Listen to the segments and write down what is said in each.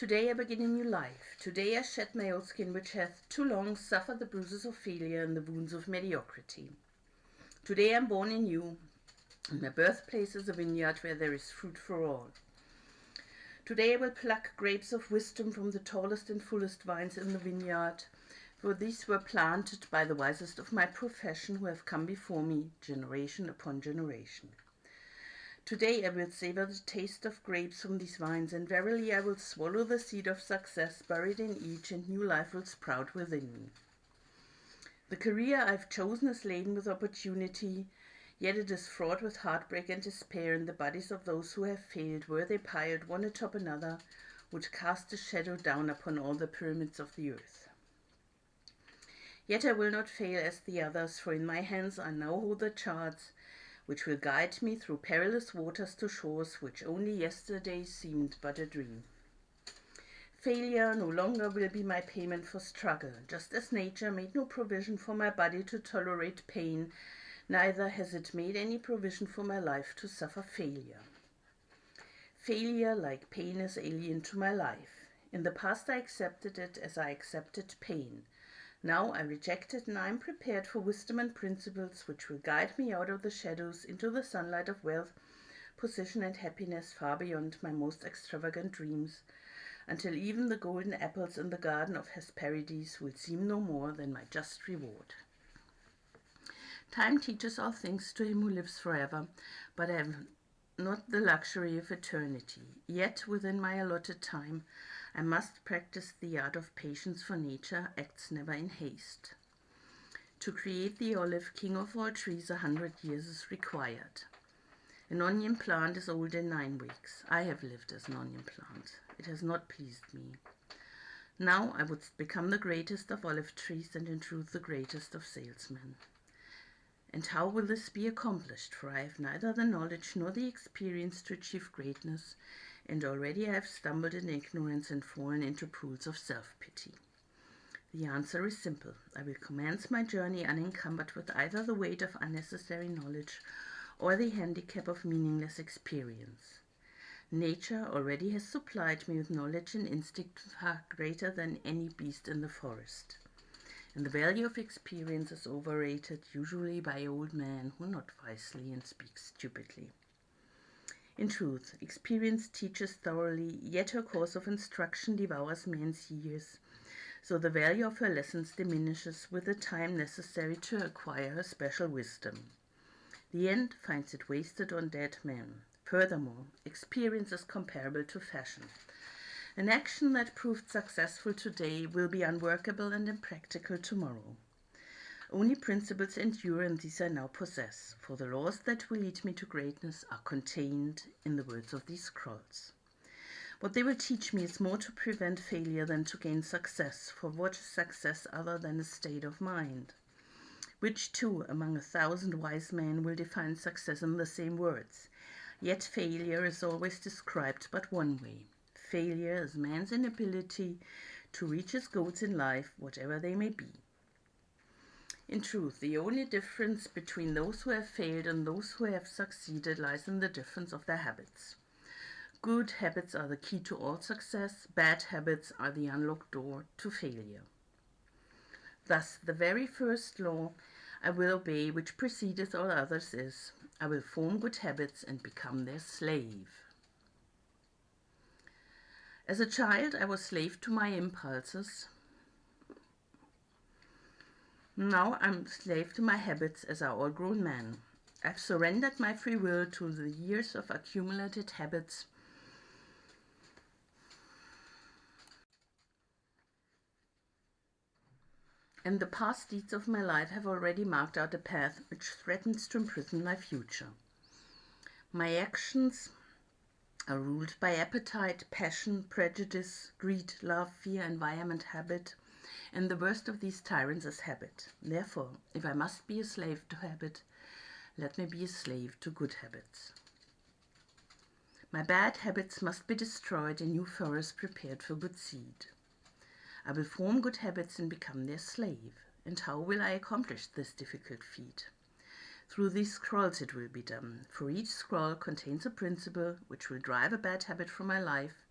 Today I begin a new life. Today I shed my old skin which hath too long suffered the bruises of failure and the wounds of mediocrity. Today I am born anew, and my birthplace is a vineyard where there is fruit for all. Today I will pluck grapes of wisdom from the tallest and fullest vines in the vineyard, for these were planted by the wisest of my profession who have come before me, generation upon generation. Today I will savor the taste of grapes from these vines, and verily I will swallow the seed of success buried in each, and new life will sprout within me. The career I've chosen is laden with opportunity, yet it is fraught with heartbreak and despair, and the bodies of those who have failed, were they piled one atop another, would cast a shadow down upon all the pyramids of the earth. Yet I will not fail as the others, for in my hands I now hold the charts, which will guide me through perilous waters to shores which only yesterday seemed but a dream. Failure no longer will be my payment for struggle. Just as nature made no provision for my body to tolerate pain, neither has it made any provision for my life to suffer failure. Failure, like pain, is alien to my life. In the past I accepted it as I accepted pain. Now I reject it, and I am prepared for wisdom and principles which will guide me out of the shadows into the sunlight of wealth, position and happiness far beyond my most extravagant dreams, until even the golden apples in the garden of Hesperides will seem no more than my just reward. Time teaches all things to him who lives forever, but I have not the luxury of eternity. Yet within my allotted time I must practice the art of patience, for nature acts never in haste. To create the olive, king of all trees, 100 years is required. An onion plant is old in 9 weeks. I have lived as an onion plant. It has not pleased me. Now I would become the greatest of olive trees, and in truth the greatest of salesmen. And how will this be accomplished? For I have neither the knowledge nor the experience to achieve greatness, and already I have stumbled in ignorance and fallen into pools of self-pity. The answer is simple. I will commence my journey unencumbered with either the weight of unnecessary knowledge or the handicap of meaningless experience. Nature already has supplied me with knowledge and instinct far greater than any beast in the forest. And the value of experience is overrated, usually by old men who nod wisely and speak stupidly. In truth, experience teaches thoroughly, yet her course of instruction devours men's years, so the value of her lessons diminishes with the time necessary to acquire her special wisdom. The end finds it wasted on dead men. Furthermore, experience is comparable to fashion. An action that proved successful today will be unworkable and impractical tomorrow. Only principles endure, and these I now possess, for the laws that will lead me to greatness are contained in the words of these scrolls. What they will teach me is more to prevent failure than to gain success, for what is success other than a state of mind? Which too, among 1,000 wise men, will define success in the same words? Yet failure is always described but one way. Failure is man's inability to reach his goals in life, whatever they may be. In truth, the only difference between those who have failed and those who have succeeded lies in the difference of their habits. Good habits are the key to all success. Bad habits are the unlocked door to failure. Thus, the very first law I will obey, which precedeth all others, is, I will form good habits and become their slave. As a child, I was slave to my impulses. Now I'm slave to my habits as are all grown men. I've surrendered my free will to the years of accumulated habits, and the past deeds of my life have already marked out a path which threatens to imprison my future. My actions are ruled by appetite, passion, prejudice, greed, love, fear, environment, habit, and the worst of these tyrants is habit. Therefore, if I must be a slave to habit, let me be a slave to good habits. My bad habits must be destroyed and new forests prepared for good seed. I will form good habits and become their slave. And how will I accomplish this difficult feat? Through these scrolls it will be done, for each scroll contains a principle which will drive a bad habit from my life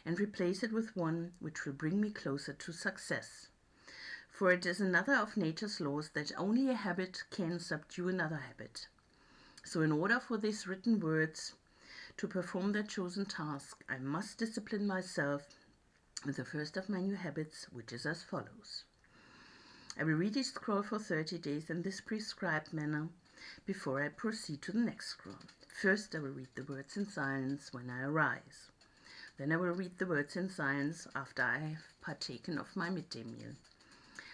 and replace it with one which will bring me closer to success. For it is another of nature's laws that only a habit can subdue another habit. So in order for these written words to perform their chosen task, I must discipline myself with the first of my new habits, which is as follows. I will read each scroll for 30 days in this prescribed manner before I proceed to the next scroll. First, I will read the words in silence when I arise. Then I will read the words in silence after I have partaken of my midday meal.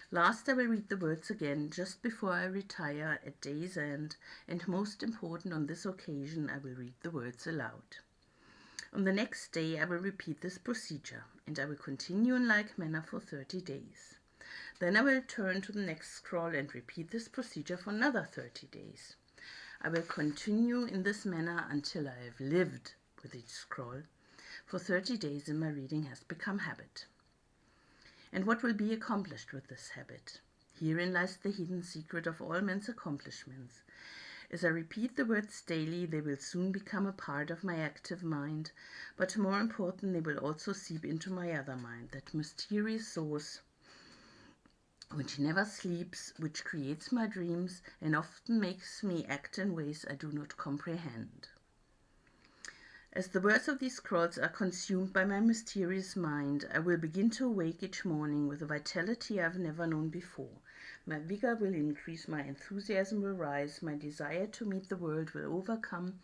Last, I will read the words again just before I retire at day's end, and most important on this occasion, I will read the words aloud. On the next day, I will repeat this procedure, and I will continue in like manner for 30 days. Then I will turn to the next scroll and repeat this procedure for another 30 days. I will continue in this manner until I have lived with each scroll for 30 days and my reading has become habit. And what will be accomplished with this habit? Herein lies the hidden secret of all men's accomplishments. As I repeat the words daily, they will soon become a part of my active mind, but more important, they will also seep into my other mind, that mysterious source which never sleeps, which creates my dreams and often makes me act in ways I do not comprehend. As the words of these scrolls are consumed by my mysterious mind, I will begin to awake each morning with a vitality I've never known before. My vigor will increase, my enthusiasm will rise, my desire to meet the world will overcome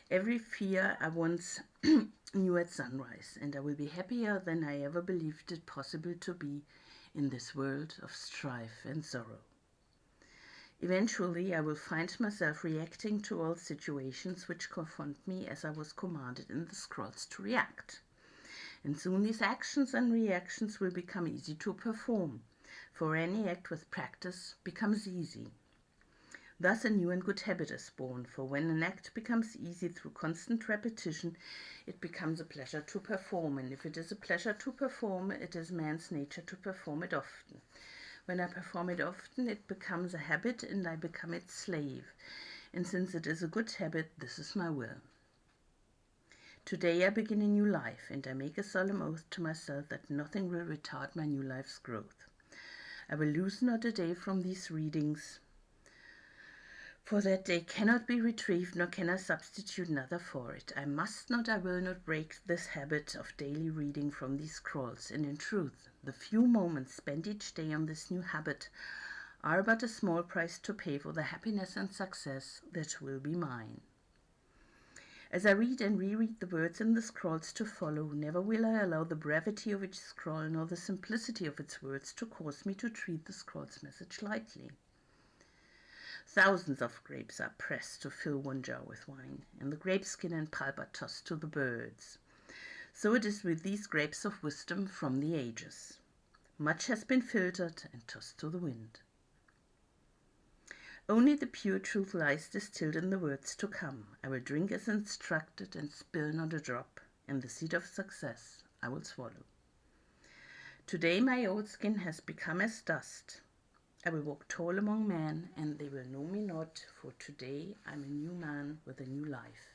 every fear I once knew at sunrise, and I will be happier than I ever believed it possible to be in this world of strife and sorrow. Eventually, I will find myself reacting to all situations which confront me as I was commanded in the scrolls to react. And soon these actions and reactions will become easy to perform, for any act with practice becomes easy. Thus a new and good habit is born, for when an act becomes easy through constant repetition, it becomes a pleasure to perform, and if it is a pleasure to perform, it is man's nature to perform it often. When I perform it often, it becomes a habit and I become its slave. And since it is a good habit, this is my will. Today I begin a new life, and I make a solemn oath to myself that nothing will retard my new life's growth. I will lose not a day from these readings, for that day cannot be retrieved, nor can I substitute another for it. I will not break this habit of daily reading from these scrolls, and in truth, the few moments spent each day on this new habit are but a small price to pay for the happiness and success that will be mine. As I read and reread the words in the scrolls to follow, never will I allow the brevity of each scroll nor the simplicity of its words to cause me to treat the scroll's message lightly. Thousands of grapes are pressed to fill one jar with wine, and the grape skin and pulp are tossed to the birds. So it is with these grapes of wisdom from the ages. Much has been filtered and tossed to the wind. Only the pure truth lies distilled in the words to come. I will drink as instructed and spill not a drop, and the seed of success I will swallow. Today my old skin has become as dust. I will walk tall among men, and they will know me not, for today I'm a new man with a new life.